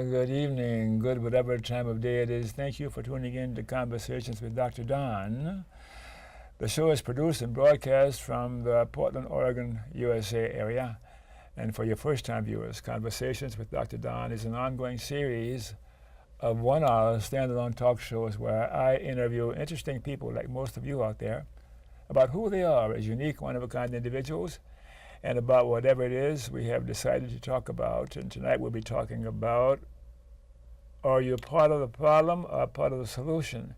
Good evening, good whatever time of day it is. Thank you for tuning in to Conversations with Dr. Don. The show is produced and broadcast from the Portland, Oregon, USA area. And for your first-time viewers, Conversations with Dr. Don is an ongoing series of one-hour standalone talk shows where I interview interesting people like most of you out there about who they are as unique, one-of-a-kind individuals and about whatever it is we have decided to talk about. And tonight we'll be talking about, are you part of the problem or part of the solution?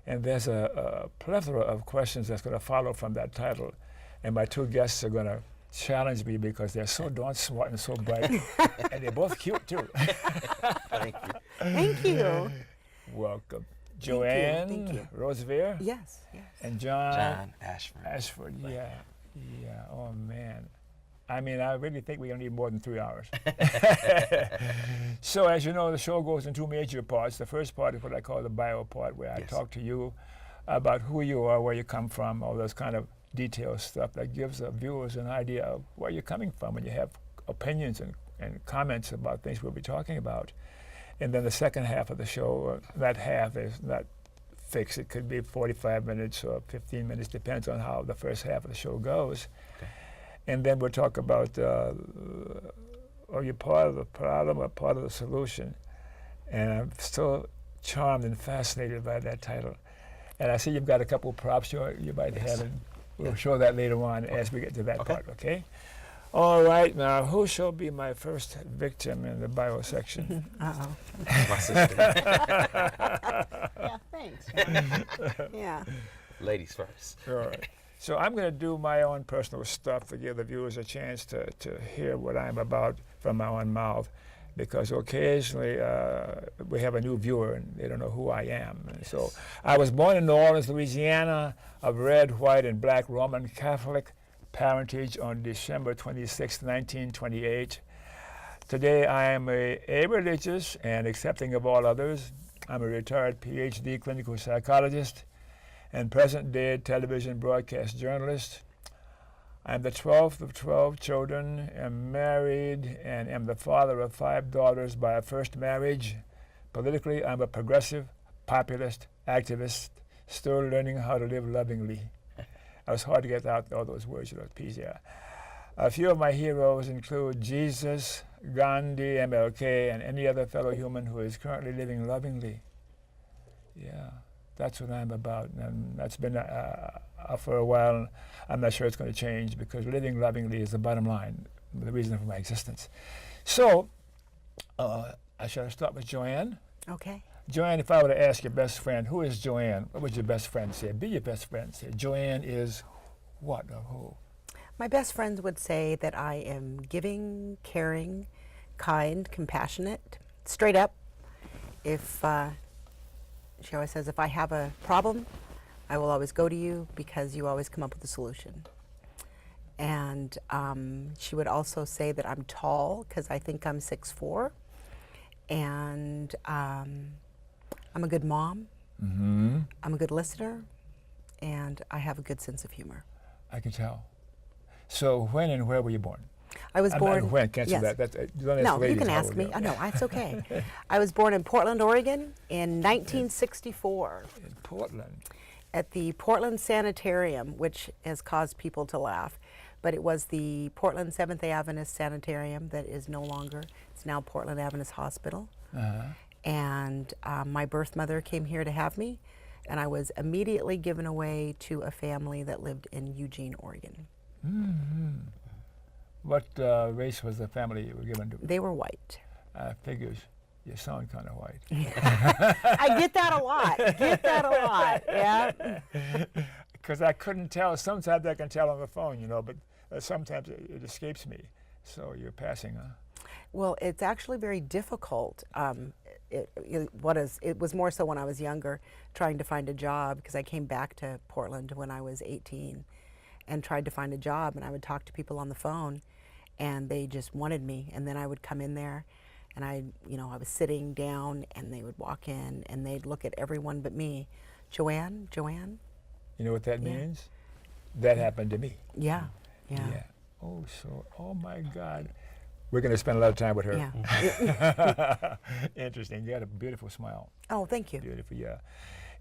And there's a plethora of questions that's going to follow from that title. And my two guests are going to challenge me because they're so darn smart and so bright. And they're both cute, too. Thank you. Thank you. Welcome. Joanne Thank you. Rosevear. Yes, yes. And John Ashford. Ashford, yeah. Yeah, oh man. I mean, I really think we're going to need more than 3 hours. So as you know, the show goes in two major parts. The first part is what I call the bio part, where I talk to you about who you are, where you come from, all those kind of detailed stuff that gives the viewers an idea of where you're coming from, and you have opinions and comments about things we'll be talking about. And then the second half of the show, that half is not fixed. It could be 45 minutes or 15 minutes, depends on how the first half of the show goes. Okay. And then we'll talk about, are you part of the problem or part of the solution? And I'm still charmed and fascinated by that title. And I see you've got a couple of props you might have, and we'll show that later on as we get to that part, okay? All right, now who shall be my first victim in the bio section? Uh-oh. My sister. Yeah, thanks. Yeah. Ladies first. All right. So I'm going to do my own personal stuff to give the viewers a chance to hear what I'm about from my own mouth, because occasionally we have a new viewer and they don't know who I am. And so I was born in New Orleans, Louisiana, of red, white, and black Roman Catholic parentage on December 26, 1928. Today I am a religious and accepting of all others. I'm a retired PhD clinical psychologist and present-day television broadcast journalist. I'm the 12th of 12 children, am married, and am the father of 5 daughters by a first marriage. Politically, I'm a progressive, populist, activist, still learning how to live lovingly. It was hard to get out all those words, those P's, yeah. A few of my heroes include Jesus, Gandhi, MLK, and any other fellow human who is currently living lovingly. Yeah, that's what I'm about, and that's been for a while. I'm not sure it's going to change, because living lovingly is the bottom line, the reason for my existence. So, I shall start with Joanne. Okay. Joanne, if I were to ask your best friend, who is Joanne, what would your best friend say? Be your best friend. Say, Joanne is what or who? My best friends would say that I am giving, caring, kind, compassionate, straight up. If, she always says, if I have a problem, I will always go to you because you always come up with a solution. And she would also say that I'm tall because I think I'm 6'4". And I'm a good mom, I'm a good listener, and I have a good sense of humor. I can tell. So when and where were you born? I was born... Not when, cancel yes. that. No, you can ask me. Oh, no, it's okay. I was born in Portland, Oregon in 1964. In Portland? At the Portland Sanitarium, which has caused people to laugh. But it was the Portland Seventh-day Adventist Sanitarium that is no longer. It's now Portland Adventist Hospital. And my birth mother came here to have me, and I was immediately given away to a family that lived in Eugene, Oregon. What race was the family you were given to? They were white. Figures. You sound kind of white. I get that a lot. Yeah. Because I couldn't tell. Sometimes I can tell on the phone, you know, but sometimes it escapes me. So you're passing, huh? Well, it's actually very difficult. It was more so when I was younger, trying to find a job, because I came back to Portland when I was 18 and tried to find a job, and I would talk to people on the phone, and they just wanted me. And then I would come in there, and I was sitting down, and they would walk in, and they'd look at everyone but me. Joanne? You know what that means? That happened to me. Yeah. Yeah. Oh, my God. We're going to spend a lot of time with her. Yeah. Interesting. You got a beautiful smile. Oh, thank you. Beautiful, yeah.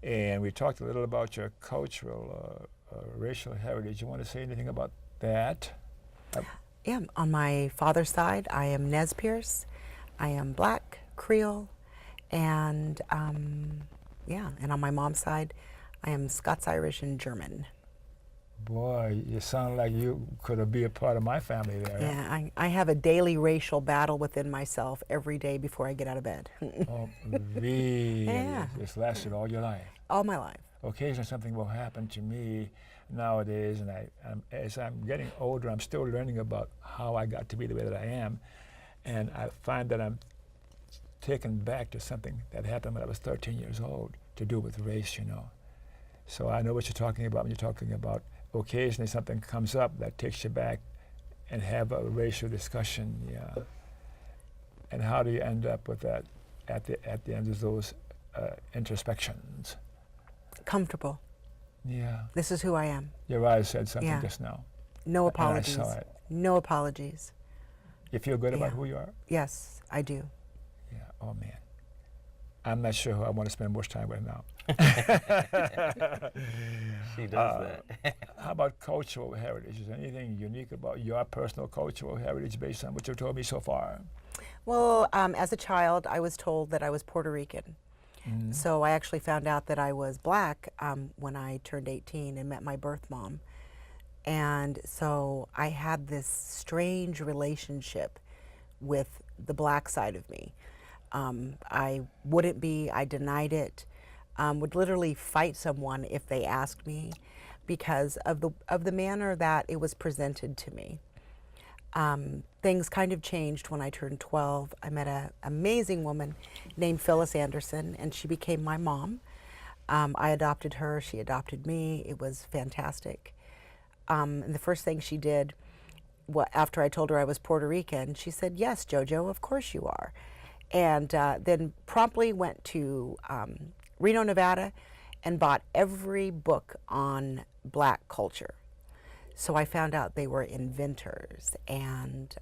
And we talked a little about your cultural, racial heritage. You want to say anything about that? Yeah, on my father's side, I am Nez Perce. I am Black, Creole, and yeah, and on my mom's side, I am Scots, Irish, and German. Boy, you sound like you could be a part of my family there. Yeah, I have a daily racial battle within myself every day before I get out of bed. Oh, really? Yeah. It's lasted all your life. All my life. Occasionally something will happen to me nowadays, and as I'm getting older, I'm still learning about how I got to be the way that I am, and I find that I'm taken back to something that happened when I was 13 years old to do with race, you know. So I know what you're talking about when you're talking about occasionally something comes up that takes you back and have a racial discussion, yeah. And how do you end up with that at the end of those introspections? Comfortable. Yeah. This is who I am. Your eyes said something Yeah. just now. No apologies. And I saw it. No apologies. You feel good about Yeah. who you are? Yes, I do. Yeah. Oh man. I'm not sure who I want to spend most time with now. She does that. How about cultural heritage? Is there anything unique about your personal cultural heritage based on what you've told me so far? Well, as a child, I was told that I was Puerto Rican. Mm-hmm. So I actually found out that I was Black when I turned 18 and met my birth mom. And so I had this strange relationship with the Black side of me. I wouldn't be, I denied it, would literally fight someone if they asked me because of the manner that it was presented to me. Things kind of changed when I turned 12. I met an amazing woman named Phyllis Anderson, and she became my mom. I adopted her, she adopted me. It was fantastic. And the first thing she did, after I told her I was Puerto Rican, she said, "Yes, JoJo, of course you are." And then promptly went to Reno, Nevada, and bought every book on Black culture. So I found out they were inventors, and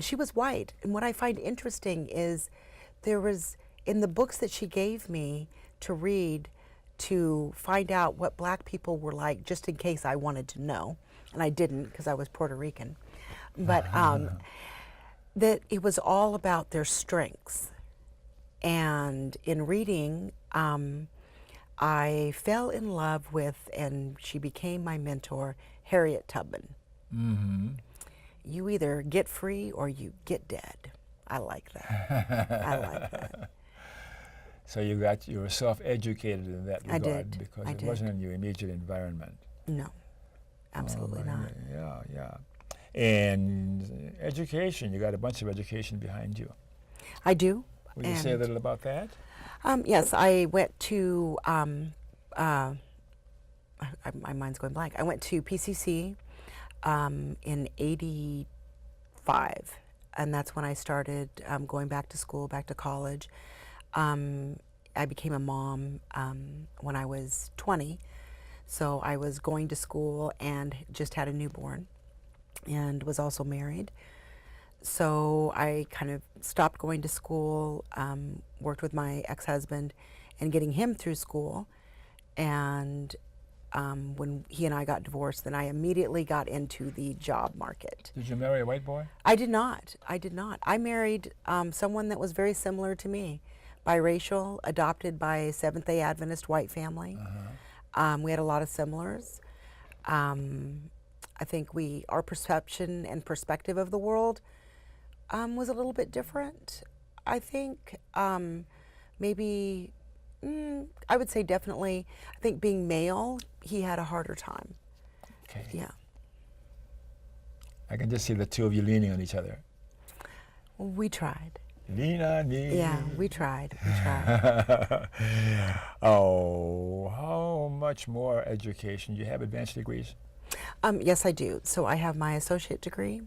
she was white. And what I find interesting is there was, in the books that she gave me to read, to find out what Black people were like, just in case I wanted to know, and I didn't because I was Puerto Rican, but that it was all about their strengths. And in reading, I fell in love with, and she became my mentor, Harriet Tubman. Mm-hmm. You either get free or you get dead. I like that. I like that. So you were self-educated in that I regard did. because I it did. wasn't in your immediate environment. No, absolutely Oh, not. Yeah, yeah. And education, you got a bunch of education behind you. I do. Will you say a little about that? Yes, I went to, my mind's going blank. I went to PCC in '85, and that's when I started going back to school, back to college. I became a mom when I was 20, so I was going to school and just had a newborn and was also married. So I kind of stopped going to school, worked with my ex-husband and getting him through school. And when he and I got divorced, then I immediately got into the job market. Did you marry a white boy? I did not. I married someone that was very similar to me, biracial, adopted by a Seventh-day Adventist white family. We had a lot of similars. I think our perception and perspective of the world was a little bit different. I think maybe, I would say definitely, I think being male, he had a harder time. Okay. Yeah. I can just see the two of you leaning on each other. We tried. Lean on me. Yeah, we tried. We tried. Oh, how much more education? You have advanced degrees? Yes, I do. So I have my associate degree,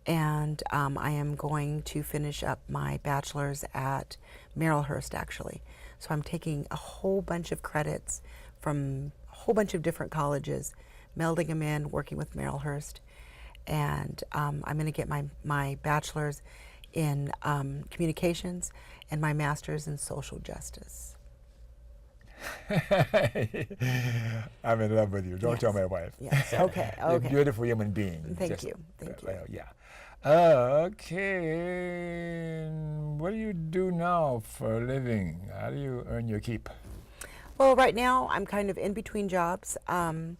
and I am going to finish up my bachelor's at Marylhurst, actually. So I'm taking a whole bunch of credits from a whole bunch of different colleges, melding them in, working with Marylhurst. and I'm going to get my bachelor's in communications and my master's in social justice. I'm in love with you. Don't tell my wife. Yes. Okay. You're a Okay. beautiful human being. Thank you. Thank you. Well, yeah. Okay. What do you do now for a living? How do you earn your keep? Well, right now I'm kind of in between jobs. I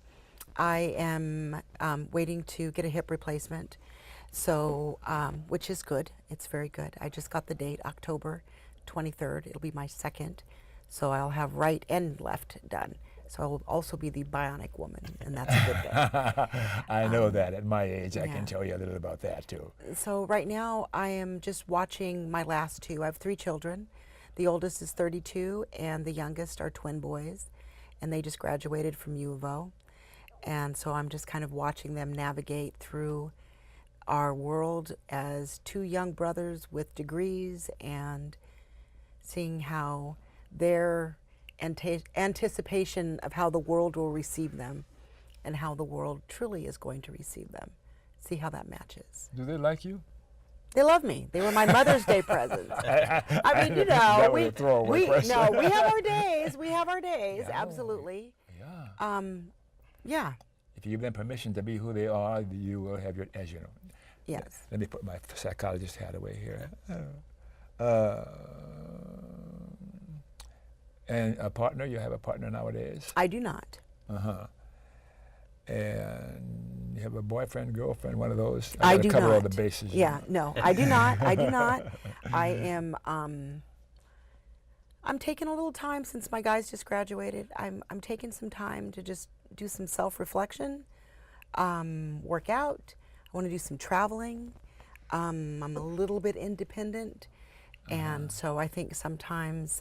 am waiting to get a hip replacement, so which is good. It's very good. I just got the date, October 23rd. It'll be my second, so I'll have right and left done. So I will also be the bionic woman, and that's a good thing. I know that at my age. I yeah. can tell you a little about that too. So right now I am just watching my last two. I have 3 children. The oldest is 32, and the youngest are twin boys, and they just graduated from U of O. And so I'm just kind of watching them navigate through our world as 2 young brothers with degrees, and seeing how their anticipation of how the world will receive them and how the world truly is going to receive them. See how that matches. Do they like you? They love me. They were my Mother's Day presents. I mean, you know, that was a throwaway question. no, we have our days. We have our days. Yeah. Absolutely. Yeah. Yeah. If you give them permission to be who they are, you will have your, as you know. Yes. Let me put my psychologist hat away here. And a partner, you have a partner nowadays? I do not. Uh-huh. And you have a boyfriend, girlfriend, one of those? I gotta do cover not. all the bases. Yeah, no, I do not. I do not. I am, I'm taking a little time since my guys just graduated. I'm taking some time to just do some self-reflection, work out. I want to do some traveling. I'm a little bit independent, and so I think sometimes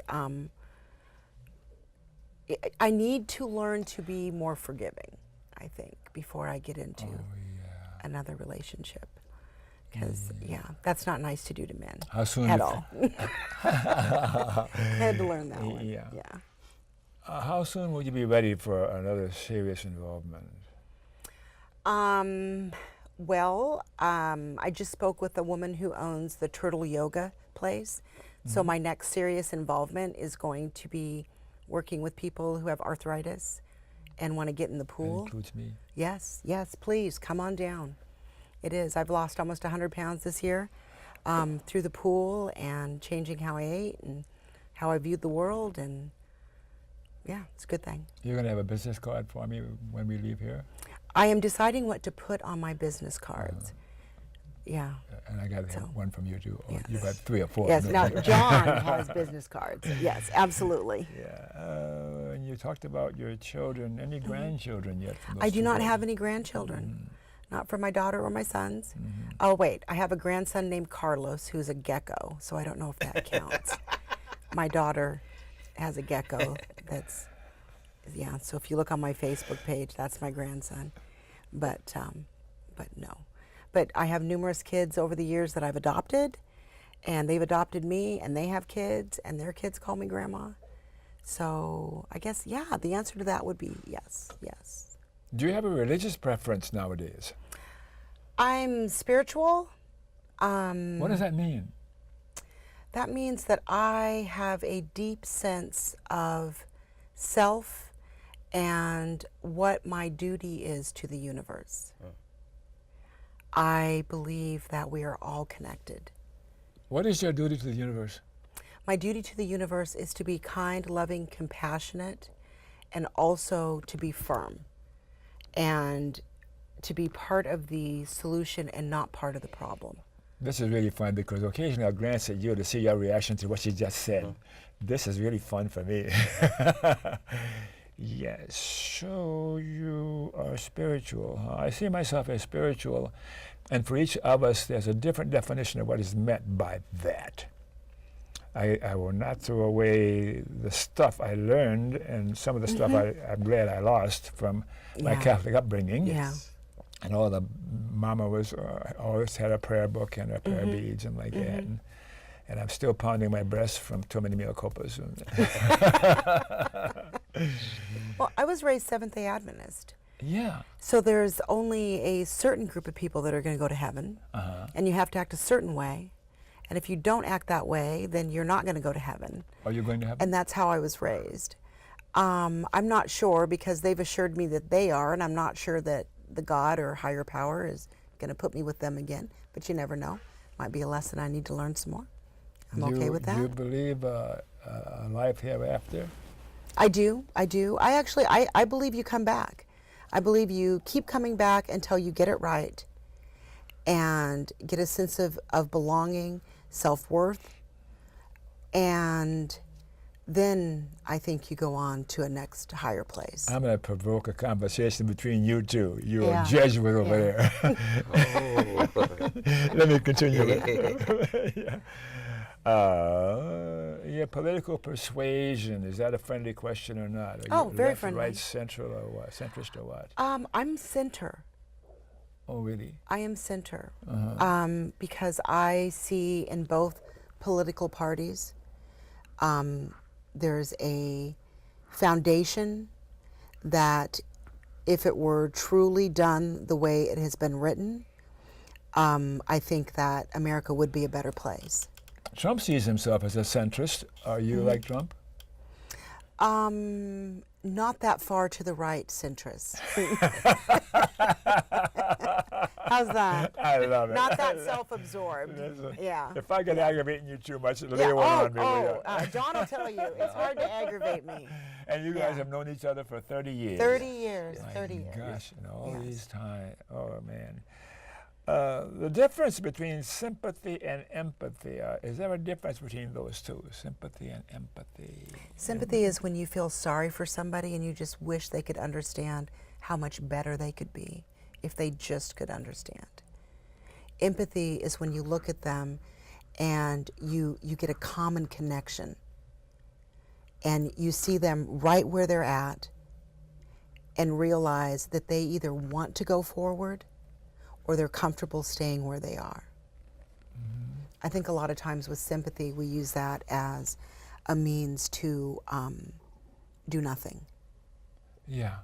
I need to learn to be more forgiving, I think, before I get into another relationship. Because, that's not nice to do to men. How soon? At all. I had to learn that one. Yeah. Yeah. How soon will you be ready for another serious involvement? Well, I just spoke with a woman who owns the Turtle Yoga place. So my next serious involvement is going to be working with people who have arthritis and want to get in the pool. That includes me. Yes, yes, please, come on down. It is. I've lost almost 100 pounds this year through the pool and changing how I ate and how I viewed the world, and yeah, it's a good thing. You're going to have a business card for me when we leave here? I am deciding what to put on my business cards. Yeah. And I got one from you too. Yes. You got 3 or 4. Yes, now John has business cards. Yes, absolutely. Yeah. And you talked about your children. Any grandchildren yet? From those I do 2 not boys? have any grandchildren. Not for my daughter or my sons. Oh, wait, I have a grandson named Carlos who's a gecko, so I don't know if that counts. My daughter has a gecko that's, so if you look on my Facebook page, that's my grandson. But no. But I have numerous kids over the years that I've adopted, and they've adopted me, and they have kids, and their kids call me grandma. So I guess, the answer to that would be yes, yes. Do you have a religious preference nowadays? I'm spiritual. What does that mean? That means that I have a deep sense of self and what my duty is to the universe. I believe that we are all connected. What is your duty to the universe? My duty to the universe is to be kind, loving, compassionate, and also to be firm, and to be part of the solution and not part of the problem. This is really fun because occasionally I'll glance at you to see your reaction to what you just said. This is really fun for me. Yes, so you are spiritual. Huh? I see myself as spiritual, and for each of us there's a different definition of what is meant by that. I will not throw away the stuff I learned and some of the stuff I'm glad I lost from my Catholic upbringing. Yes. And all the mama was always had a prayer book and her prayer beads and like that. And I'm still pounding my breast from too many meal copas. Well, I was raised Seventh-day Adventist. Yeah. So there's only a certain group of people that are going to go to heaven, and you have to act a certain way. And if you don't act that way, then you're not going to go to heaven. Are you going to heaven? And that's how I was raised. I'm not sure because they've assured me that they are, and I'm not sure that the God or higher power is going to put me with them again. But you never know. Might be a lesson I need to learn some more. I'm okay with that. Do you believe a life hereafter? I do. I believe you come back. I believe you keep coming back until you get it right and get a sense of belonging, self-worth, and then I think you go on to a next higher place. I'm going to provoke a conversation between you two. You're Yeah. a Jesuit over there. Let me continue. Yeah, political persuasion, is that a friendly question or not? Are you Very left, friendly. right, central, or what? Centrist or what? I'm center. Oh, really? I am center because I see in both political parties there's a foundation that if it were truly done the way it has been written, I think that America would be a better place. Trump sees himself as a centrist. Are you like Trump? Not that far to the right centrist. How's that? I love it. Not that self-absorbed. Yeah. If I get aggravating you too much, it'll Yeah. lay one on me. John will tell you. It's hard to aggravate me. And you guys Yeah. have known each other for 30 years. 30 years. My 30 years. gosh, and all Yes. these time. Oh, man. The difference between sympathy and empathy, is there a difference between those two, sympathy and empathy? Sympathy is when you feel sorry for somebody and you just wish they could understand how much better they could be if they just could understand. Empathy is when you look at them and you get a common connection and you see them right where they're at and realize that they either want to go forward or they're comfortable staying where they are. I think a lot of times with sympathy, we use that as a means to do nothing. Yeah.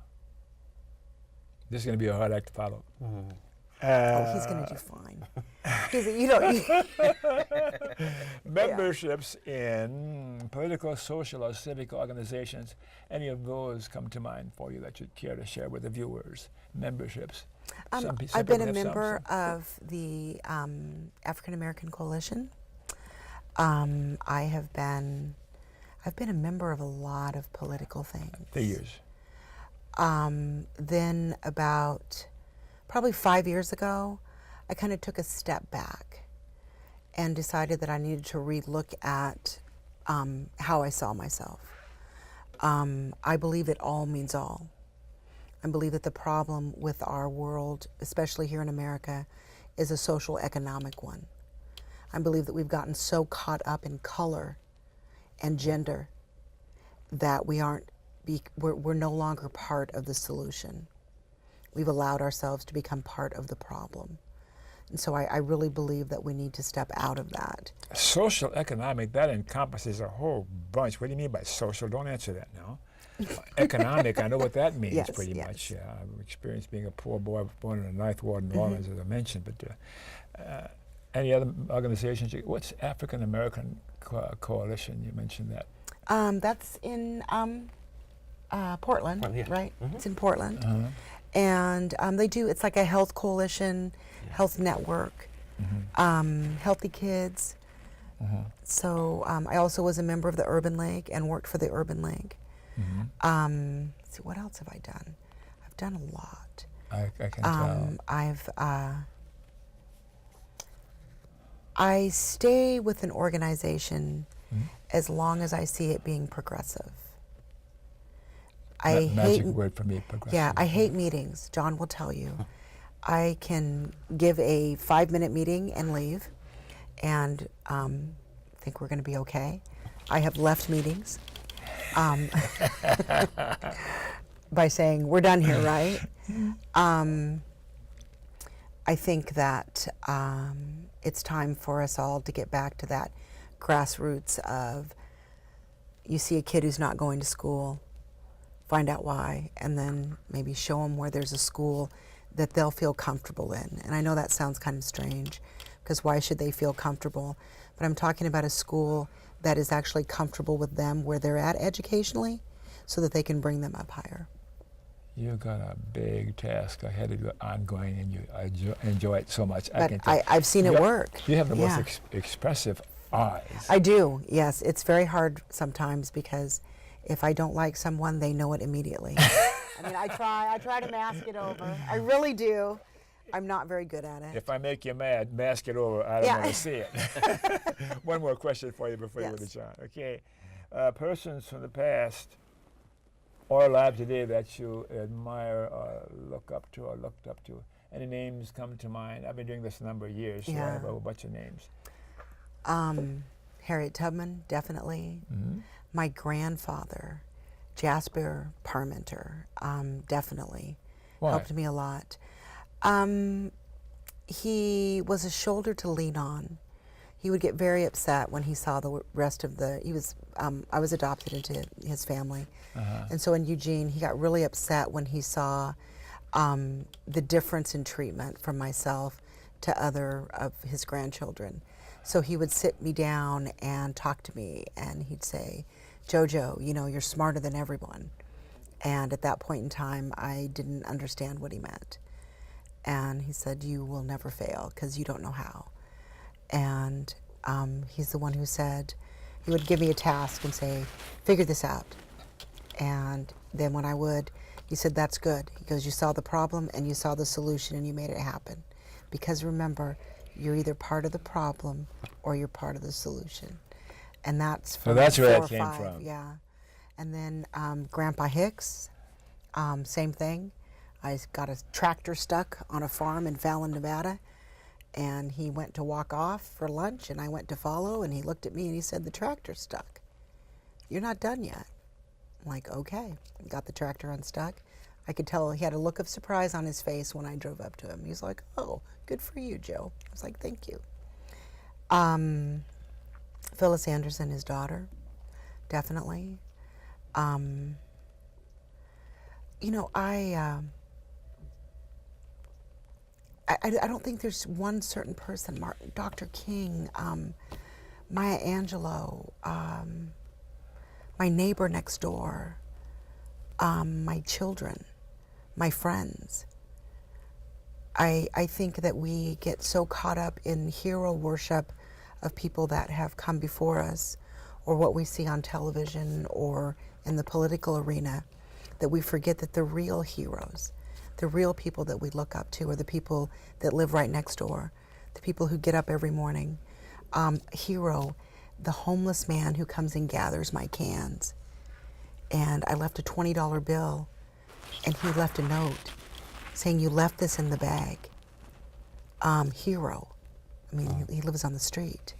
This is going to be a hard act to follow. He's going to do fine. You know, Memberships in political, social, or civic organizations, any of those come to mind for you that you'd care to share with the viewers? Memberships. Some I've been people a have some, member some. of the African American Coalition. I've been a member of a lot of political things. The years. Then about probably 5 years ago, I kind of took a step back and decided that I needed to relook at how I saw myself. I believe that all means all. I believe that the problem with our world, especially here in America, is a social economic one. I believe that we've gotten so caught up in color and gender that we're no longer part of the solution. We've allowed ourselves to become part of the problem. And so I really believe that we need to step out of that. Social economic, that encompasses a whole bunch. What do you mean by social? Don't answer that now. Economic, I know what that means pretty much. I've experienced being a poor boy. I was born in the Ninth Ward in New Orleans, as I mentioned. But any other organizations? What's African American Coalition? You mentioned that. That's in Portland, Yeah. right? It's in Portland. And it's like a health coalition, health network, healthy kids. So I also was a member of the Urban League and worked for the Urban League. Let's see, what else have I done? I've done a lot. I can tell. I stay with an organization as long as I see it being progressive. I Magic word for me, progressive. Yeah, I hate meetings. John will tell you. I can give a 5-minute meeting and leave and think we're going to be okay. I have left meetings by saying, we're done here, right? I think that it's time for us all to get back to that grassroots of, you see a kid who's not going to school, find out why, and then maybe show them where there's a school that they'll feel comfortable in. And I know that sounds kind of strange, because why should they feel comfortable? But I'm talking about a school that is actually comfortable with them where they're at educationally, so that they can bring them up higher. You got a big task ahead of you, ongoing, and you enjoy it so much. But I've seen it work. You have the Yeah. most expressive eyes. I do, yes. It's very hard sometimes, because if I don't like someone, they know it immediately. I mean, I try to mask it over. I really do. I'm not very good at it. If I make you mad, mask it over. I don't Yeah. want to see it. One more question for you before you go to Yes. John. Okay. Persons from the past or alive today that you admire or look up to or looked up to. Any names come to mind? I've been doing this a number of years, so I have a Yeah. whole bunch of names. Harriet Tubman, definitely. Mm-hmm. My grandfather, Jasper Parmenter, definitely Why? helped me a lot. He was a shoulder to lean on. He would get very upset when he saw the rest of the. I was adopted into his family, and so in Eugene, he got really upset when he saw the difference in treatment from myself to other of his grandchildren. So he would sit me down and talk to me, and he'd say, "Jojo, you know, you're smarter than everyone." And at that point in time, I didn't understand what he meant. And he said, "You will never fail because you don't know how." And he's the one who said, he would give me a task and say, "Figure this out." And then when I would, he said, "That's good." He goes, "You saw the problem and you saw the solution and you made it happen. Because remember, you're either part of the problem or you're part of the solution." And that's from that's where that 4 or came 5, from. yeah. And then Grandpa Hicks, same thing. I got a tractor stuck on a farm in Fallon, Nevada, and he went to walk off for lunch, and I went to follow, and he looked at me and he said, "The tractor's stuck. You're not done yet." I'm like, "Okay." Got the tractor unstuck. I could tell he had a look of surprise on his face when I drove up to him. He's like, "Oh, good for you, Joe." I was like, "Thank you." Phyllis Anderson, his daughter, definitely. You know, I don't think there's one certain person. Dr. King, Maya Angelou, my neighbor next door, my children, my friends. I think that we get so caught up in hero worship of people that have come before us, or what we see on television or in the political arena, that we forget that the real heroes, the real people that we look up to, are the people that live right next door, the people who get up every morning. Hero, the homeless man who comes and gathers my cans. And I left a $20 bill, and he left a note saying, "You left this in the bag." Hero. I mean, he lives on the street.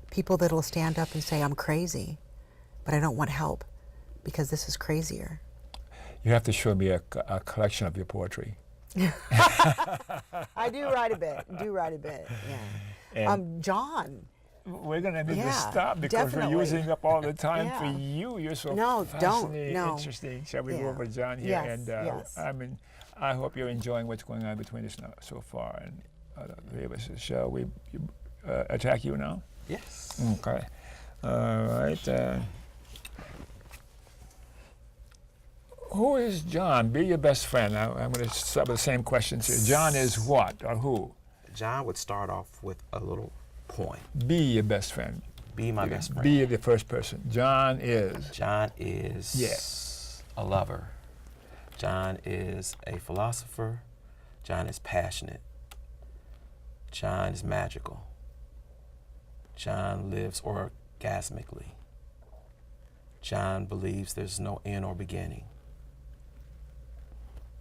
People that'll stand up and say, "I'm crazy, but I don't want help because this is crazier." You have to show me a collection of your poetry. I do write a bit. Yeah. And John. we're going to need to Yeah, stop because definitely. we're using up all the time for Yeah. you. You're so No, don't, fascinating, no. interesting. Shall we Yeah. go over to John here? Yes, And yes. I hope you're enjoying what's going on between us now, so far. And the three of us, shall we attack you now? Yes. Okay. All right. Who is John? Be your best friend. I'm going to start with the same questions here. John is what or who? John would start off with a little poem. Be your best friend. Be my best friend. Be the first person. John is. John is a lover. John is a philosopher. John is passionate. John is magical. John lives orgasmically. John believes there's no end or beginning.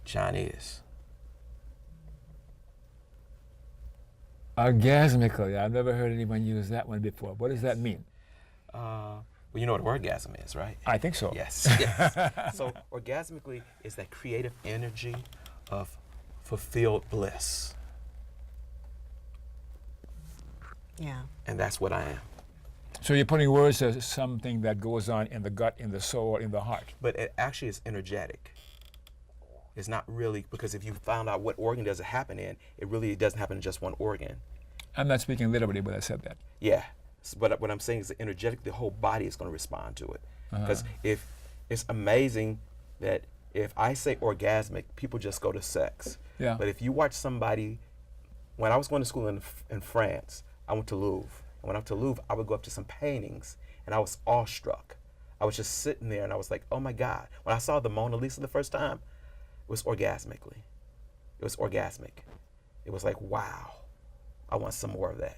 John is. Orgasmically. I've never heard anyone use that one before. What does that mean? Well, you know what orgasm is, right? I think so. Yes, yes. So orgasmically is that creative energy of fulfilled bliss. Yeah. And that's what I am. So you're putting words to something that goes on in the gut, in the soul, in the heart. But it actually is energetic. It's not really, because if you found out what organ does it happen in, it really doesn't happen in just one organ. I'm not speaking literally, but I said that. Yeah. But what I'm saying is that energetic, the whole body is going to respond to it. Because if it's amazing that if I say orgasmic, people just go to sex. Yeah. But if you watch somebody, when I was going to school in France, I went to Louvre. And when I went to Louvre, I would go up to some paintings, and I was awestruck. I was just sitting there, and I was like, oh my God. When I saw the Mona Lisa the first time, it was orgasmically. It was orgasmic. It was like, wow, I want some more of that.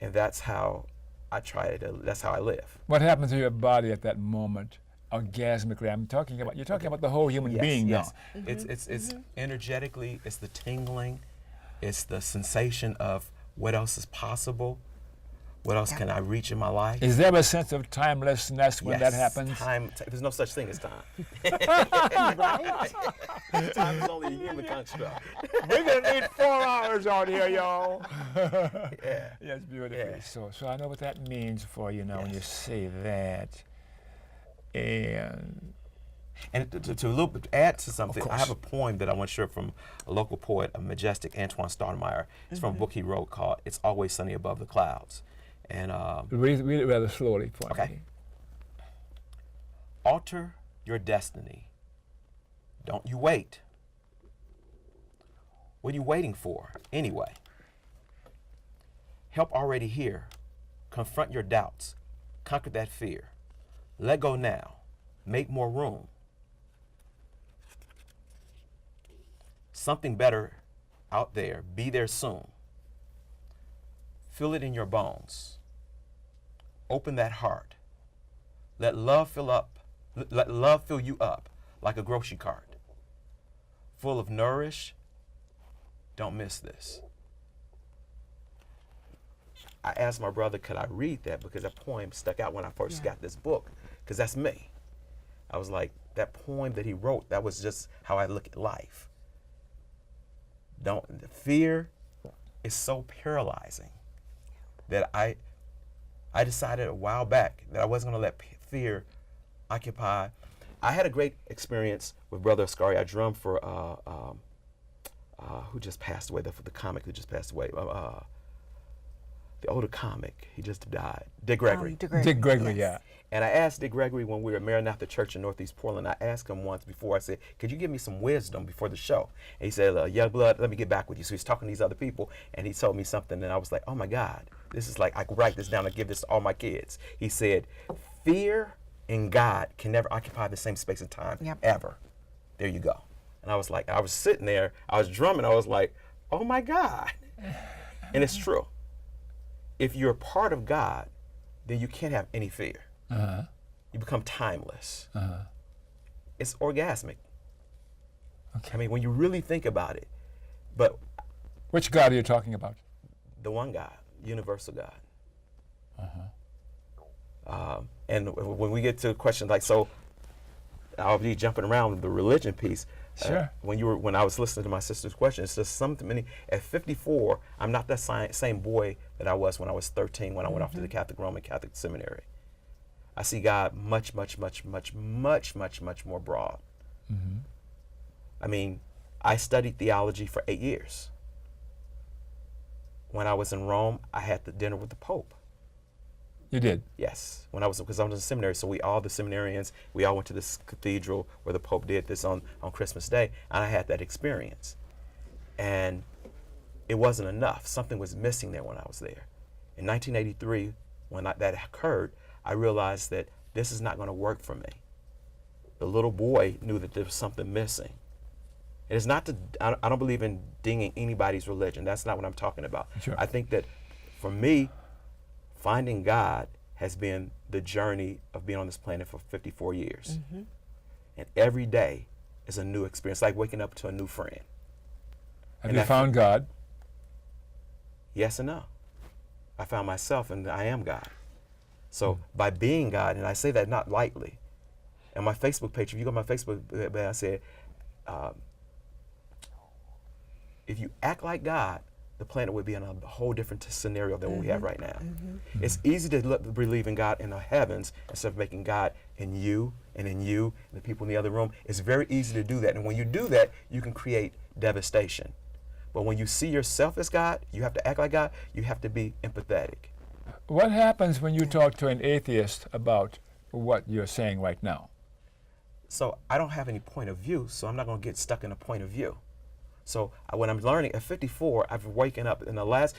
And that's how I try to, that's how I live. What happens to your body at that moment, orgasmically? You're talking about the whole human being now. It's energetically, it's the tingling, it's the sensation of what else is possible, what else can I reach in my life. Is there a sense of timelessness when that happens? There's no such thing as time. Right? Time is only a human construct. We're gonna need 4 hours out here, y'all. Yeah. Yes, beautiful. Yeah. So I know what that means for you now when you say that. And to a little bit add to something, I course. have a poem that I want to share from a local poet, a majestic Antoine Stoudemire. It's from a book he wrote called "It's Always Sunny Above the Clouds." And read it rather slowly for okay. me. Alter your destiny. Don't you wait. What are you waiting for, anyway? Help already here. Confront your doubts. Conquer that fear. Let go now. Make more room. Something better out there. Be there soon. Feel it in your bones. Open that heart. Let love fill you up like a grocery cart. Full of nourish. Don't miss this. I asked my brother, could I read that? Because that poem stuck out when I first got this book, because that's me. I was like, that poem that he wrote, that was just how I look at life. Fear is so paralyzing that I decided a while back that I wasn't going to let fear occupy. I had a great experience with Brother Ascari. I drummed for who just passed away, the comic who just passed away, the older comic, he just died, Dick Gregory. Dick Gregory, yeah. And I asked Dick Gregory when we were at Maranatha Church in Northeast Portland, I asked him once before, I said, could you give me some wisdom before the show? And he said, young blood, let me get back with you. So he's talking to these other people, and he told me something, and I was like, oh my God, this is like, I could write this down and give this to all my kids. He said, fear and God can never occupy the same space and time, ever. There you go. And I was like, I was sitting there, I was drumming, I was like, oh my God. And it's true. If you're a part of God, then you can't have any fear. You become timeless. It's orgasmic. Okay. I mean, when you really think about it. But which God are you talking about? the one God, universal God. And when we get to questions like, so I'll be jumping around the religion piece. Sure. When I was listening to my sister's question, it's just something. At 54, I'm not that same boy that I was when I was 13 when I went off to the Roman Catholic seminary. I see God much more broad. I mean, I studied theology for 8 years. When I was in Rome, I had the dinner with the Pope. You did? Yes, because I was in seminary, so all the seminarians, we all went to this cathedral where the Pope did this on Christmas Day, and I had that experience. And it wasn't enough. Something was missing there when I was there. In 1983, when that occurred, I realized that this is not going to work for me. The little boy knew that there was something missing. It is not I don't believe in dinging anybody's religion. That's not what I'm talking about. Sure. I think that for me, finding God has been the journey of being on this planet for 54 years. And every day is a new experience, like waking up to a new friend. Have you found God? Yes and no. I found myself, and I am God. So by being God, and I say that not lightly, and my Facebook page, if you go to my Facebook page, I said, if you act like God, the planet would be in a whole different scenario than what we have right now. It's easy to believe in God in the heavens instead of making God in you and in you and the people in the other room. It's very easy to do that. And when you do that, you can create devastation. But when you see yourself as God, you have to act like God, you have to be empathetic. What happens when you talk to an atheist about what you're saying right now? So I don't have any point of view, so I'm not going to get stuck in a point of view. So when I'm learning at 54, I've waken up in the last,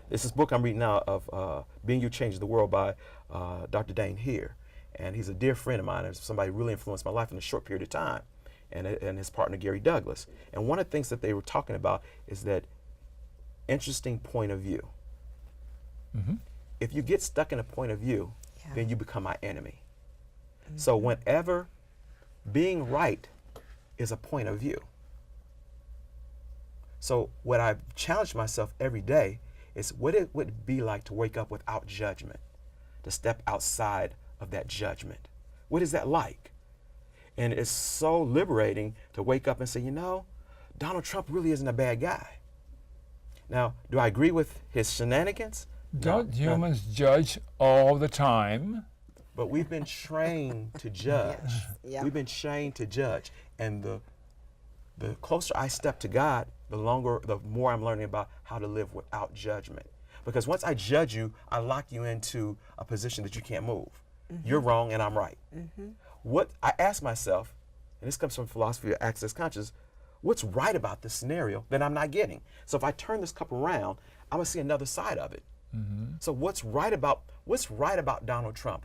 this is book I'm reading now of Being You Change the World by Dr.Don here. And he's a dear friend of mine, and somebody who really influenced my life in a short period of time, and his partner Gary Douglas. And one of the things that they were talking about is that interesting point of view. If you get stuck in a point of view, then you become my enemy. So whenever being right is a point of view. So what I've challenged myself every day is what it would be like to wake up without judgment, to step outside of that judgment. What is that like? And it's so liberating to wake up and say, you know, Donald Trump really isn't a bad guy. Now, do I agree with his shenanigans? Don't humans judge all the time? But we've been trained to judge. Yeah. We've been trained to judge. And the closer I step to God, the more I'm learning about how to live without judgment. Because once I judge you, I lock you into a position that you can't move. You're wrong and I'm right. What I ask myself, and this comes from philosophy of access consciousness, what's right about this scenario that I'm not getting? So if I turn this cup around, I'm gonna see another side of it. So what's right about Donald Trump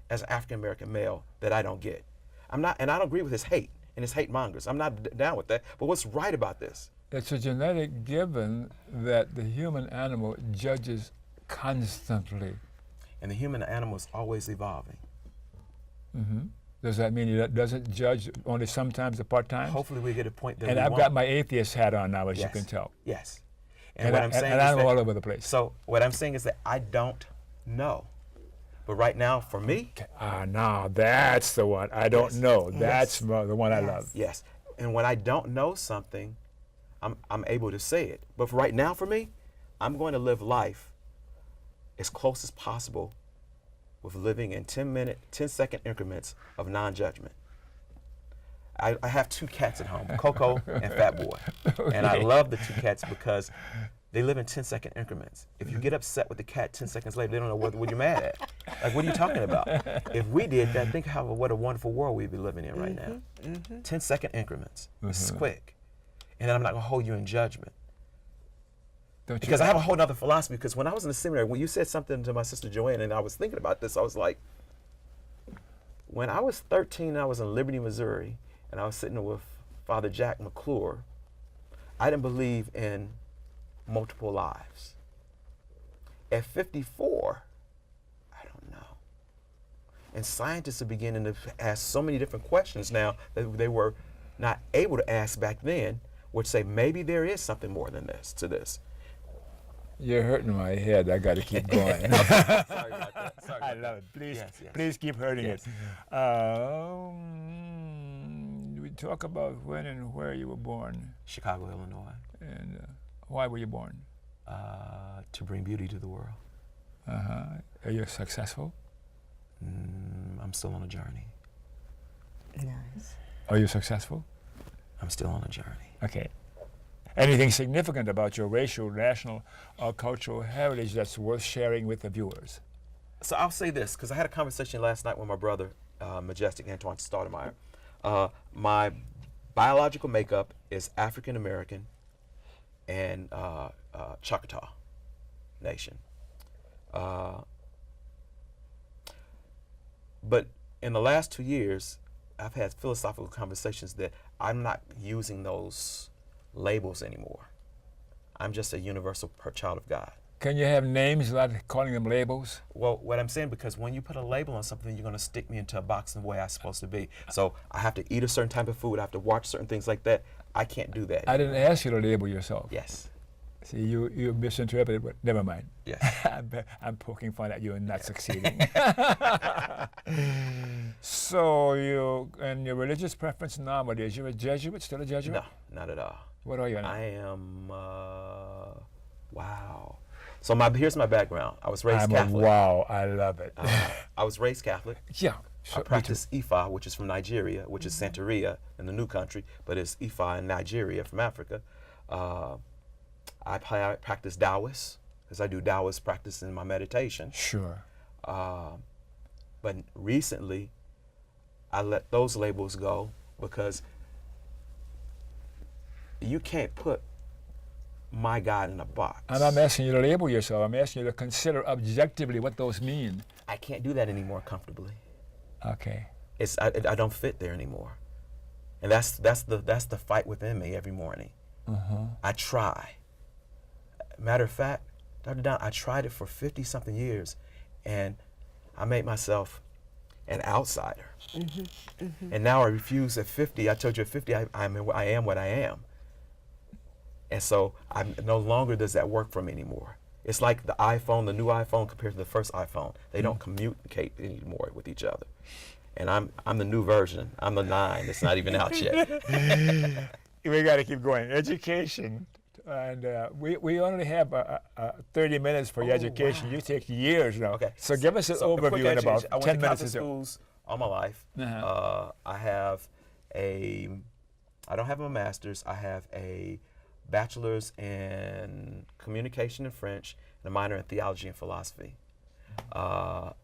as an African American male that I don't get? And I don't agree with his hate and his hate mongers. I'm not down with that. But what's right about this? It's a genetic given that the human animal judges constantly. And the human animal is always evolving. Does that mean it doesn't judge only sometimes or part-time? Hopefully we get a point that And we I've won't. got my atheist hat on now, as you Yes. can tell. Yes. And what I'm saying is I'm that, all over the place. So what I'm saying is that I don't know. But right now, for me, Now that's the one. I don't know. That's the one I love. yes. And when I don't know something, I'm able to say it. But for right now, for me, I'm going to live life as close as possible with living in 10-second increments of non-judgment. I have 2 cats at home, Coco and Fat Boy. And I love the 2 cats because they live in 10-second increments. If you get upset with the cat 10 seconds later, they don't know what you're mad at. Like, what are you talking about? If we did that, think what a wonderful world we'd be living in right now. 10-second increments. This is quick. And then I'm not going to hold you in judgment. Because I have a whole other philosophy. Because when I was in the seminary, when you said something to my sister Joanne, and I was thinking about this, I was like, when I was 13, I was in Liberty, Missouri, and I was sitting with Father Jack McClure. I didn't believe in multiple lives. At 54, I don't know. And scientists are beginning to ask so many different questions now that they were not able to ask back then, which say maybe there is something more than this to this. You're hurting my head. I got to keep going. Sorry about that. I love it. Please, Yes, yes. please keep hurting Yes. it. We talk about when and where you were born, Chicago, Illinois, and why were you born? to bring beauty to the world. Are you successful? I'm still on a journey. Nice. Are you successful? I'm still on a journey. Okay. Anything significant about your racial, national, or cultural heritage that's worth sharing with the viewers? So I'll say this, because I had a conversation last night with my brother, Majestic Antoine Stoudemire. My biological makeup is African American and Choctaw Nation. But in the last 2 years, I've had philosophical conversations that I'm not using those labels anymore. I'm just a universal child of God. Can you have names without calling them labels? Well, what I'm saying, because when you put a label on something, you're going to stick me into a box in the way I'm supposed to be. So I have to eat a certain type of food. I have to watch certain things like that. I can't do that. I didn't ask you to label yourself. Yes. See, you misinterpreted, but never mind. Yes. I'm poking fun at you and not succeeding. So and your religious preference nowadays, you're a Jesuit, still a Jesuit? No, not at all. What are you now? I am Wow. So here's my background. I was raised I'm Catholic. wow, I love it. I was raised Catholic. Yeah. I practice Ifa, which is from Nigeria, which is Santeria in the new country, but it's Ifa in Nigeria from Africa. I practice Taoist, because I do Taoist practice in my meditation. Sure. But recently, I let those labels go because you can't put my God in a box. I'm not asking you to label yourself. I'm asking you to consider objectively what those mean. I can't do that anymore comfortably. Okay. I don't fit there anymore, and that's the fight within me every morning. I try. Matter of fact, Dr. Don, I tried it for 50-something years, and I made myself an outsider. And now I refuse at 50. I told you at 50, I am what I am. And so no longer does that work for me anymore. It's like the iPhone, the new iPhone compared to the first iPhone. They don't communicate anymore with each other. And I'm the new version. I'm the 9. It's not even out yet. We got to keep going. Education. And we only have 30 minutes for your education. Wow. You take years now. Okay. So give us an So a quick overview in about education. I went 10 to minutes. Catholic schools all my life. I have I don't have a master's. I have a bachelor's in communication and French and a minor in theology and philosophy. But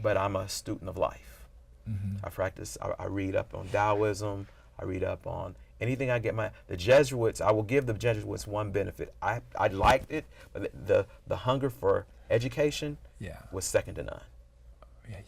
I'm a student of life. I practice, I read up on Taoism. I read up on anything I get the Jesuits, I will give the Jesuits one benefit. I liked it, but the hunger for education was second to none. Yeah.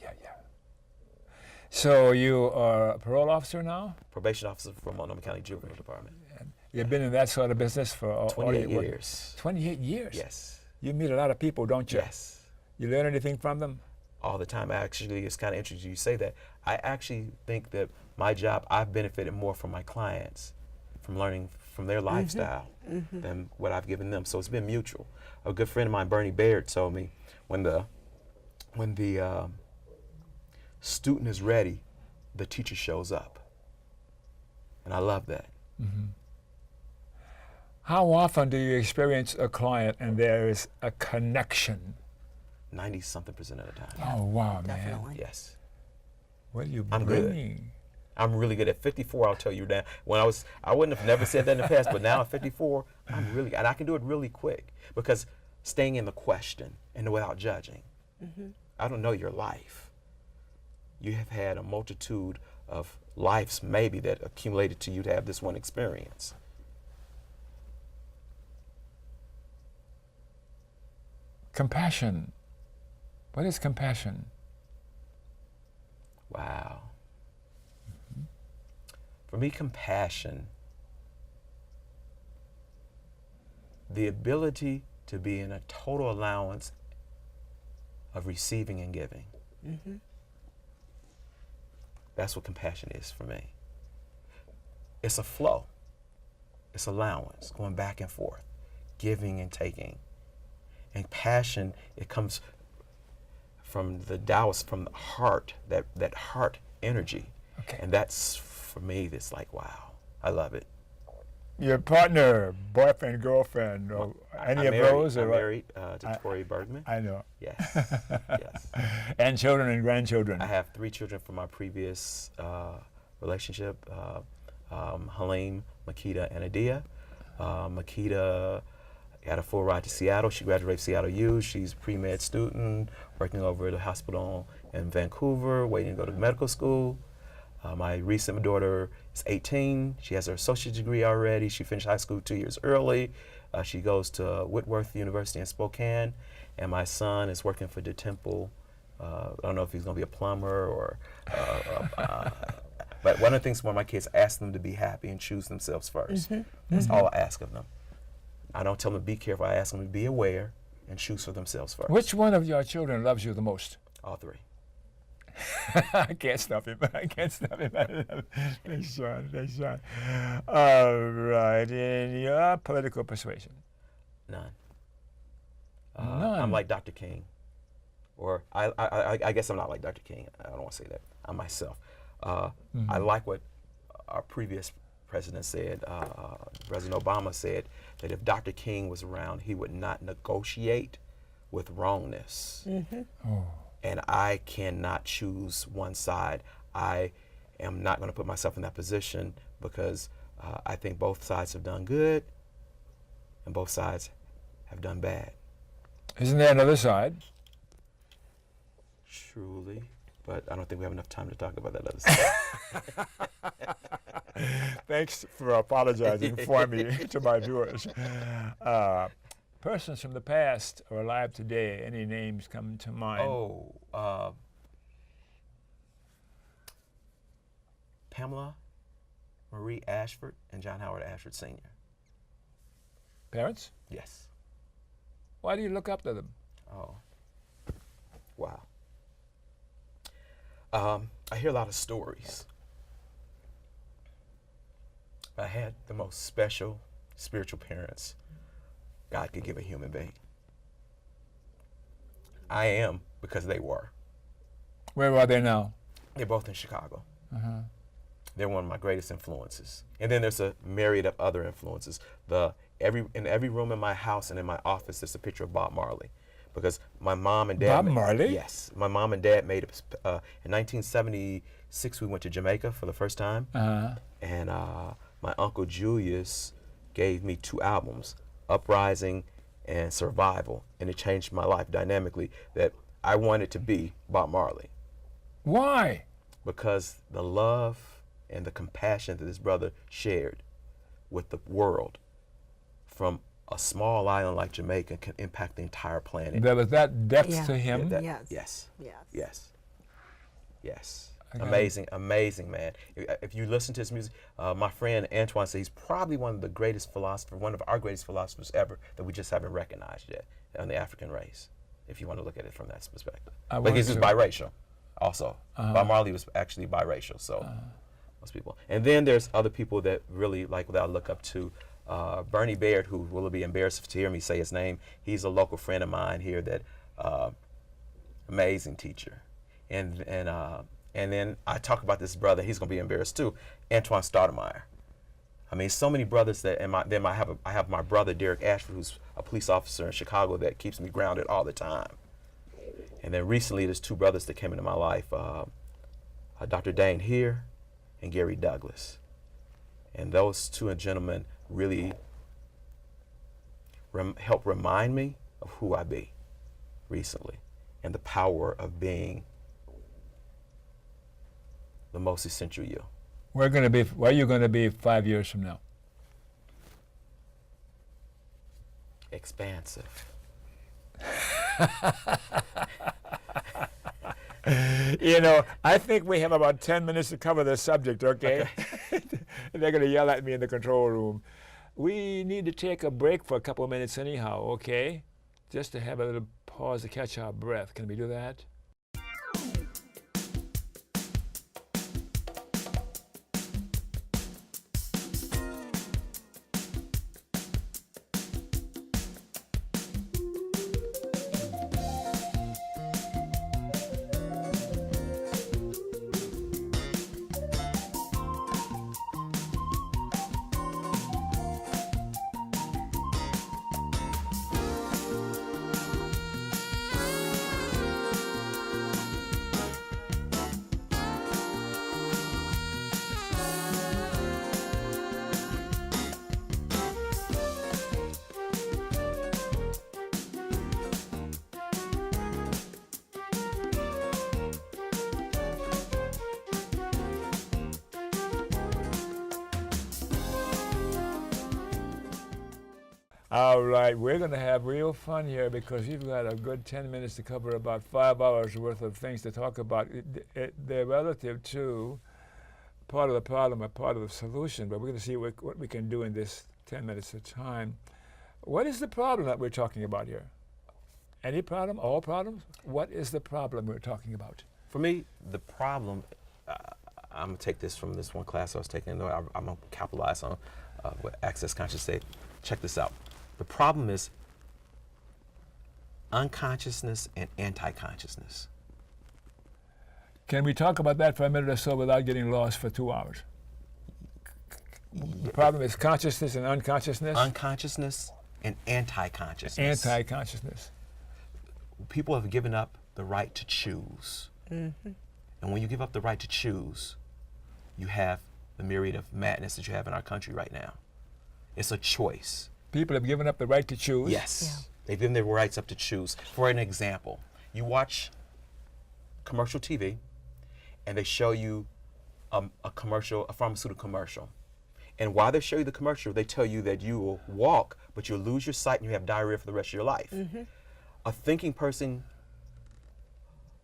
So you are a parole officer now? Probation officer for Multnomah County Juvenile Department. And you've been in that sort of business for 28 years. 28 years? Yes. You meet a lot of people, don't you? Yes. You learn anything from them? All the time. Actually, it's kind of interesting you say that. I actually think that my job, I've benefited more from my clients, from learning from their lifestyle than what I've given them. So it's been mutual. A good friend of mine, Bernie Baird, told me when the student is ready, the teacher shows up. And I love that. How often do you experience a client and there is a connection? 90-something% of the time. Oh, wow, Definitely. man. Yes. What are you I'm good. bringing? I'm really good. At 54, I'll tell you that. When I wouldn't have never said that in the past, but now at 54, I'm really, and I can do it really quick because staying in the question and without judging. I don't know your life. You have had a multitude of lives maybe that accumulated to you to have this one experience. Compassion. What is compassion? Wow. For me, compassion, the ability to be in a total allowance of receiving and giving. That's what compassion is for me. It's a flow. It's allowance, going back and forth, giving and taking. And passion, it comes from the Taoist, from the heart, that heart energy. Okay. And that's, for me, that's like, wow, I love it. Your partner, boyfriend, girlfriend, or any of those? I'm or married to Tori Bergman. I know. Yes, yes. And children and grandchildren. I have 3 children from my previous relationship, Halim, Makita, and Adia. Makita got a full ride to Seattle. She graduated Seattle U. She's a pre-med student, working over at a hospital in Vancouver, waiting to go to medical school. My recent daughter is 18. She has her associate's degree already. She finished high school 2 years early. She goes to Whitworth University in Spokane. And my son is working for the Temple. I don't know if he's going to be a plumber or, but one of the things for my kids, I ask them to be happy and choose themselves first. That's all I ask of them. I don't tell them to be careful. I ask them to be aware and choose for themselves first. Which one of your children loves you the most? All 3. I can't stop him. I can't stop him. That's Sean. That's Sean. All right. In your political persuasion? None. None. I'm like Dr. King. Or I guess I'm not like Dr. King. I don't want to say that. I'm myself. I like what our previous President said, President Obama said that if Dr. King was around, he would not negotiate with wrongness. And I cannot choose one side. I am not going to put myself in that position because I think both sides have done good and both sides have done bad. Isn't there another side? Truly, but I don't think we have enough time to talk about that other side. Thanks for apologizing for me to my viewers. Persons from the past or alive today, any names come to mind? Pamela Marie Ashford and John Howard Ashford Sr. Parents? Yes. Why do you look up to them? Oh, wow. I hear a lot of stories. I had the most special spiritual parents God could give a human being. I am because they were. Where are they now? They're both in Chicago. They're one of my greatest influences. And then there's a myriad of other influences. In every room in my house and in my office, there's a picture of Bob Marley. Because my mom and dad... Bob Marley? Yes. My mom and dad made it. In 1976, we went to Jamaica for the first time. And my Uncle Julius gave me 2 albums, Uprising and Survival. And it changed my life dynamically that I wanted to be Bob Marley. Why? Because the love and the compassion that this brother shared with the world from a small island like Jamaica can impact the entire planet. There was that depth to him? Yes. Okay. Amazing man. If you listen to his music, my friend Antoine says he's probably one of the greatest philosophers, one of our greatest philosophers ever that we just haven't recognized yet on the African race, if you want to look at it from that perspective. But he's just biracial also. Bob Marley was actually biracial, so most people. And then there's other people that really that I look up to. Bernie Baird, who will be embarrassed to hear me say his name. He's a local friend of mine here that amazing teacher. And then I talk about this brother, he's gonna be embarrassed too, Antoine Stoudemire. I mean, so many brothers that, I have my brother Derek Ashford, who's a police officer in Chicago that keeps me grounded all the time. And then recently there's 2 brothers that came into my life, Dr.Don here and Gary Douglas. And those 2 gentlemen really help remind me of who I be recently and the power of being the most essential you. Where are you going to be 5 years from now? Expansive. You know, I think we have about 10 minutes to cover this subject, okay? They're going to yell at me in the control room. We need to take a break for a couple of minutes anyhow, okay? Just to have a little pause to catch our breath. Can we do that? All right, we're going to have real fun here because we've got a good 10 minutes to cover about 5 hours worth of things to talk about. They're relative to part of the problem or part of the solution, but we're going to see what we can do in this 10 minutes of time. What is the problem that we're talking about here? Any problem? All problems? What is the problem we're talking about? For me, the problem, I'm going to take this from this one class I was taking. I'm going to capitalize on what Access Conscious said. Check this out. The problem is unconsciousness and anti-consciousness. Can we talk about that for a minute or so without getting lost for 2 hours? The problem is consciousness and unconsciousness. Unconsciousness and anti-consciousness. Anti-consciousness. People have given up the right to choose. And when you give up the right to choose, you have the myriad of madness that you have in our country right now. It's a choice. People have given up the right to choose. Yes. Yeah. They've given their rights up to choose. For an example, you watch commercial TV and they show you a pharmaceutical commercial. And while they show you the commercial, they tell you that you will walk, but you'll lose your sight and you have diarrhea for the rest of your life. A thinking person,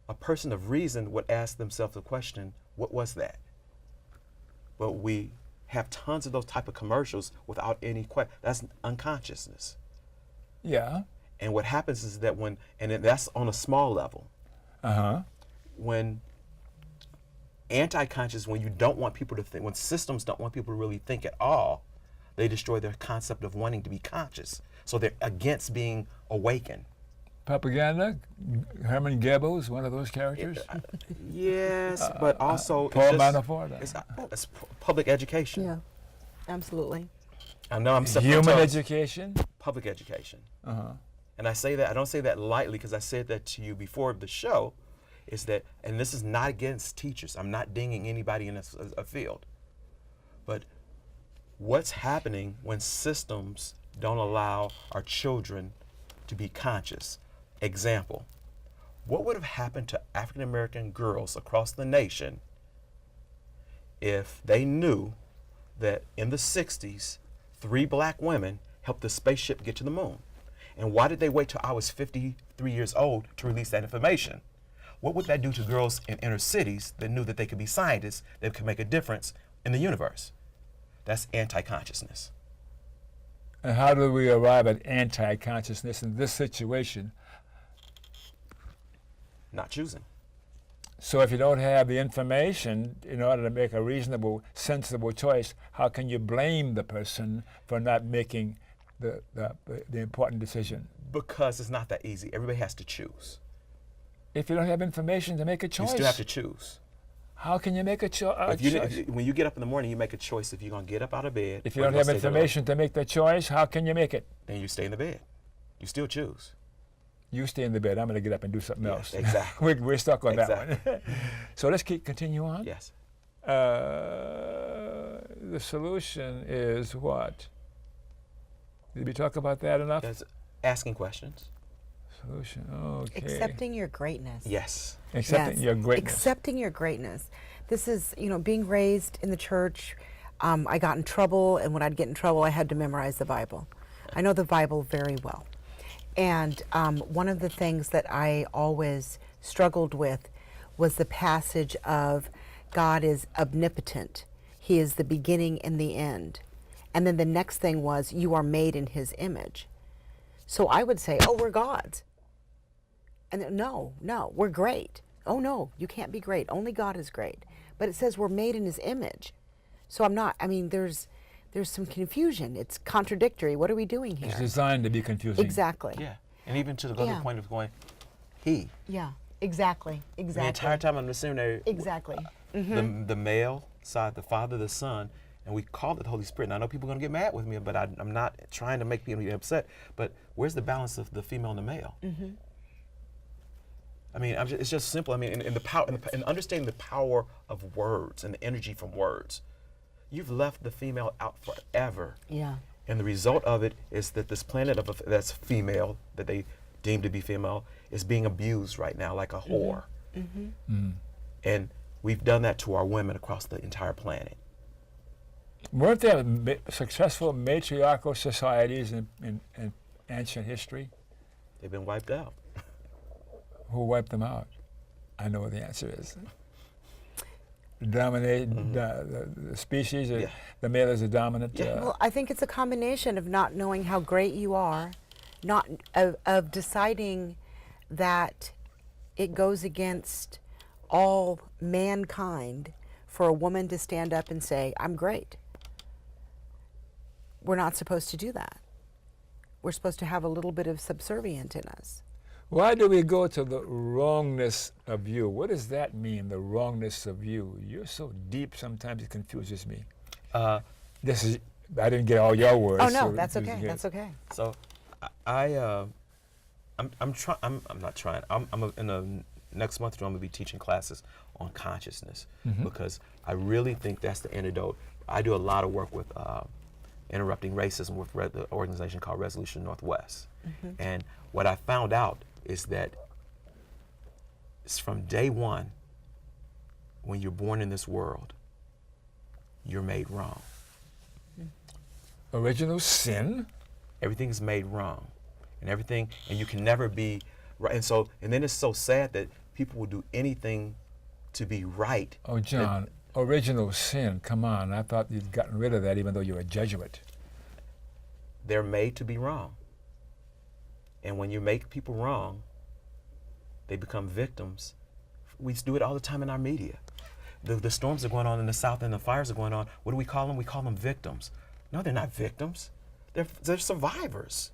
a person of reason would ask themselves the question, what was that? But we have tons of those type of commercials without any question. That's unconsciousness. Yeah. And what happens is that that's on a small level. When anti-conscious, when you don't want people to think, when systems don't want people to really think at all, they destroy their concept of wanting to be conscious. So they're against being awakened. Propaganda, Herman Goebbels, one of those characters. Yes, but also Paul Manafort. it's public education. Yeah, absolutely. I know I'm stepping on Human toes. education. Public education. And I say that, I don't say that lightly because I said that to you before the show, is that, and this is not against teachers, I'm not dinging anybody in a field, but what's happening when systems don't allow our children to be conscious? Example, what would have happened to African American girls across the nation if they knew that in the 60s, 3 black women helped the spaceship get to the moon? And why did they wait till I was 53 years old to release that information? What would that do to girls in inner cities that knew that they could be scientists that could make a difference in the universe? That's anti-consciousness. And how do we arrive at anti-consciousness in this situation? Not choosing. So if you don't have the information in order to make a reasonable, sensible choice, how can you blame the person for not making the important decision? Because it's not that easy. Everybody has to choose. If you don't have information to make a choice, You still have to choose. how can you make a choice? When you get up in the morning, you make a choice if you're going to get up out of bed. If you or don't you're have gonna stay there information to make the choice, how can you make it? then you stay in the bed. You still choose. You stay in the bed. I'm going to get up and do something Yes, else. exactly. we're stuck on Exactly. that one. So let's continue on. Yes. The solution is what? Did we talk about that enough? That's asking questions. Solution. Okay. Accepting your greatness. Yes. Accepting your greatness. Accepting your greatness. This is, being raised in the church. I got in trouble, and when I'd get in trouble, I had to memorize the Bible. I know the Bible very well. And one of the things that I always struggled with was the passage of God is omnipotent. He is the beginning and the end. And then the next thing was, you are made in his image. So I would say, oh, we're God's. And then, no, we're great. Oh, no, you can't be great. Only God is great. But it says we're made in his image. So there's some confusion. It's contradictory. What are we doing here? It's designed to be confusing. Exactly. Yeah. And even to the other Yeah. point of going, he. Yeah, exactly. The entire time I'm in the seminary, Exactly. the male side, the Father, the Son, and we call it the Holy Spirit. And I know people are going to get mad with me, but I'm not trying to make people get upset. But where's the balance of the female and the male? I mean, it's just simple. I mean, in the power, in understanding the power of words and the energy from words, you've left the female out forever. Yeah. And the result of it is that this planet that's female, that they deem to be female, is being abused right now like a whore. And we've done that to our women across the entire planet. Weren't there successful matriarchal societies in ancient history? They've been wiped out. Who wiped them out? I know what the answer is. Dominate the species, Yeah. the male is the dominant. Yeah. Well, I think it's a combination of not knowing how great you are, of deciding that it goes against all mankind for a woman to stand up and say, I'm great. We're not supposed to do that. We're supposed to have a little bit of subservient in us. Why do we go to the wrongness of you? What does that mean, the wrongness of you? You're so deep, sometimes it confuses me. This is, I didn't get all your words. Oh no, so that's it was okay. good. That's okay. So I'm not trying. In the next month or two, I'm gonna be teaching classes on consciousness because I really think that's the antidote. I do a lot of work with interrupting racism with the organization called Resolution Northwest. And what I found out is that it's from day one, when you're born in this world, you're made wrong. Original sin? Everything is made wrong. And you can never be right. And then it's so sad that people will do anything to be right. Oh, John, original sin, come on. I thought you'd gotten rid of that even though you're a Jesuit. They're made to be wrong. And when you make people wrong, they become victims. We do it all the time in our media. The storms are going on in the South and the fires are going on. What do we call them? We call them victims. No, they're not victims. They're survivors.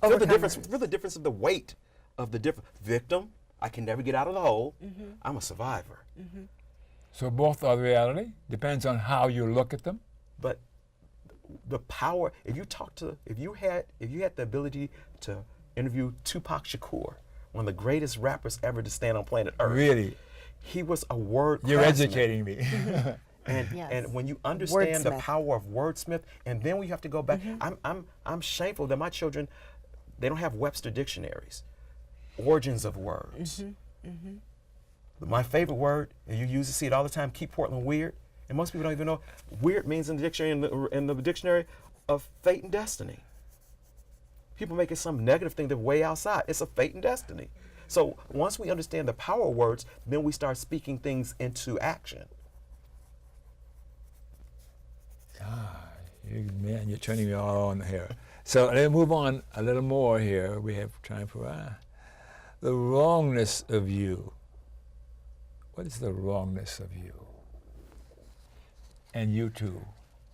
Feel the difference. Feel the difference of the weight of the different victim. I can never get out of the hole. I'm a survivor. So both are reality. Depends on how you look at them. But the power. If you had the ability to interview Tupac Shakur, one of the greatest rappers ever to stand on planet Earth. Really? He was a word You're craftsman. educating me. And when you understand the Wordsmith. power of wordsmith, and then we have to go back. I'm shameful that my children, they don't have Webster dictionaries, origins of words. My favorite word, and you see it all the time, keep Portland weird. And most people don't even know weird means in the dictionary, in the dictionary of fate and destiny. People make it some negative thing that's way outside. It's a fate and destiny. So once we understand the power of words, then we start speaking things into action. Man, you're turning me all on here. So let's move on a little more here. We have time for the wrongness of you. What is the wrongness of you? And you too.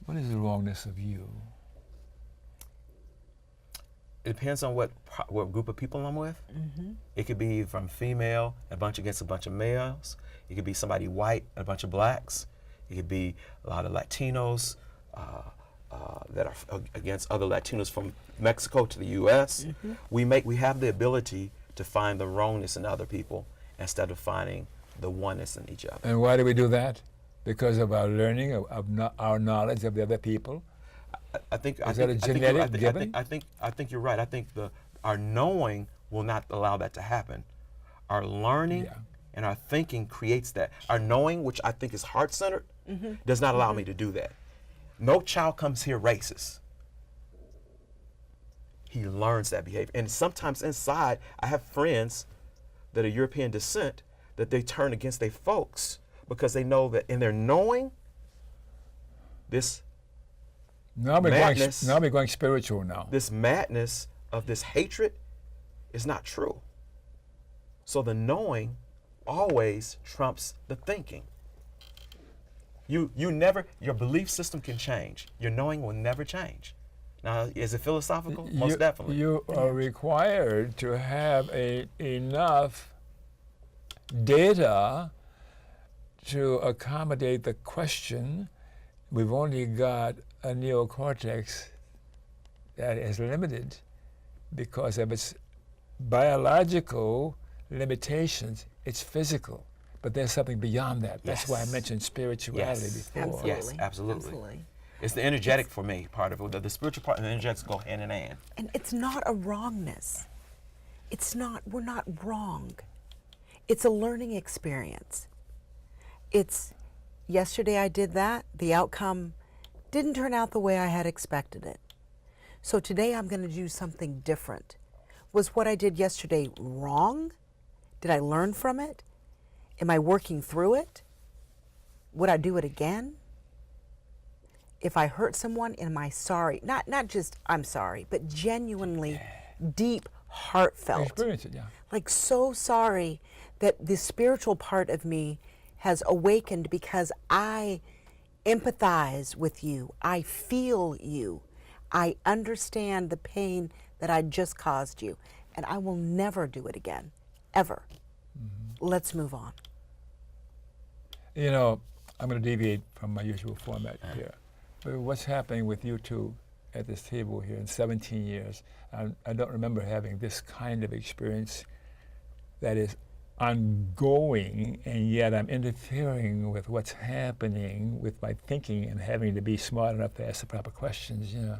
What is the wrongness of you? It depends on what group of people I'm with. It could be from female, a bunch against a bunch of males. It could be somebody white and a bunch of blacks. It could be a lot of Latinos that are against other Latinos from Mexico to the U.S. We have the ability to find the wrongness in other people instead of finding the oneness in each other. And why do we do that? Because of our learning, of our knowledge of the other people? I think Is that a genetic given? I think you're right. I think our knowing will not allow that to happen. Our learning and our thinking creates that. Our knowing, which I think is heart-centered, does not allow me to do that. No child comes here racist. He learns that behavior. And sometimes inside, I have friends that are European descent that they turn against their folks because they know that in their knowing, this Now madness, we're going spiritual now. this madness of this hatred is not true. So the knowing always trumps the thinking. Your belief system can change. Your knowing will never change. Now, is it philosophical? Most definitely. You are required to have enough data to accommodate the question. We've only got a neocortex that is limited because of its biological limitations. It's physical, but there's something beyond that. That's why I mentioned spirituality before. Absolutely. Yes, absolutely. It's the energetic for me part of it. The spiritual part and the energetics go hand in hand. And it's not a wrongness. We're not wrong. It's a learning experience. It's, yesterday I did that, the outcome didn't turn out the way I had expected it. So today I'm going to do something different. Was what I did yesterday wrong? Did I learn from it? Am I working through it? Would I do it again? If I hurt someone, am I sorry? Not just I'm sorry, but genuinely deep, heartfelt. Experience it, yeah. Like so sorry that the spiritual part of me has awakened because I empathize with you. I feel you. I understand the pain that I just caused you. And I will never do it again, ever. Let's move on. You know, I'm going to deviate from my usual format here. what's happening with you two at this table here in 17 years? I don't remember having this kind of experience that is ongoing, and yet I'm interfering with what's happening with my thinking and having to be smart enough to ask the proper questions, you know.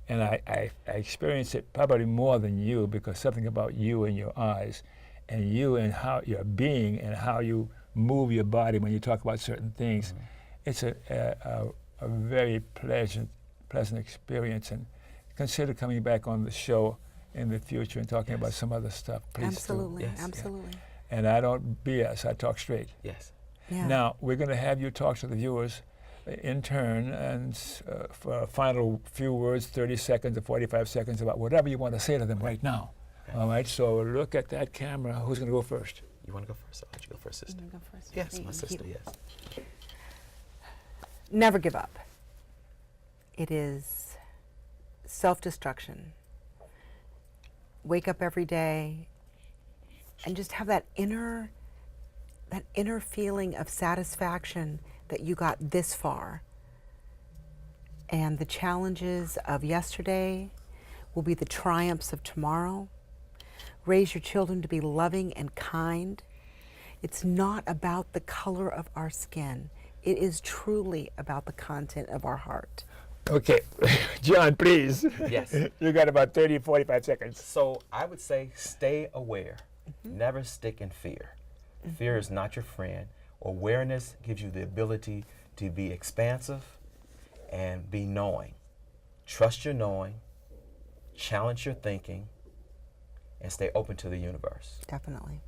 And I experience it probably more than you, because something about you and your eyes and you and how your being and how you move your body when you talk about certain things. It's a very pleasant experience, and consider coming back on the show in the future and talking about some other stuff. Please Absolutely, do. Yes, yeah. absolutely. And I don't BS, I talk straight. Yes. Yeah. Now, we're going to have you talk to the viewers in turn, and for a final few words, 30 seconds or 45 seconds, about whatever you want to say to them right now. Okay. All right, so look at that camera. Who's going to go first? You want to go first? I'll let you go first, sister. You wanna go first? Yes, Thank my you. sister, yes. Never give up. It is self-destruction. Wake up every day and just have that inner feeling of satisfaction that you got this far. And the challenges of yesterday will be the triumphs of tomorrow. Raise your children to be loving and kind. It's not about the color of our skin. It is truly about the content of our heart. Okay, John, please. Yes. You got about 30, 45 seconds. So I would say stay aware. Never stick in fear. Fear is not your friend. Awareness gives you the ability to be expansive and be knowing. Trust your knowing, challenge your thinking, and stay open to the universe. Definitely.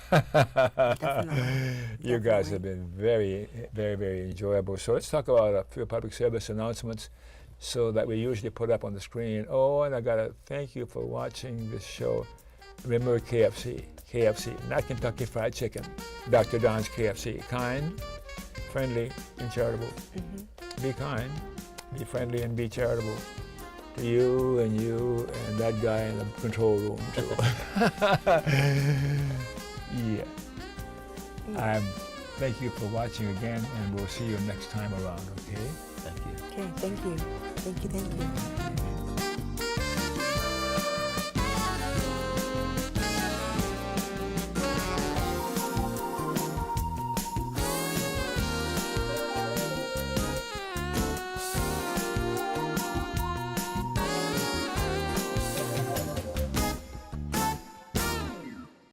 Definitely. You guys have been very, very, very enjoyable. So let's talk about a few public service announcements so that we usually put up on the screen. Oh, and I got to thank you for watching this show. Remember KFC, not Kentucky Fried Chicken. Dr. Don's KFC. Kind, friendly, and charitable. Be kind, be friendly, and be charitable to you and that guy in the control room, too. Yeah. Thank you for watching again, and we'll see you next time around, okay? Thank you. Okay, thank you. Thank you, thank you.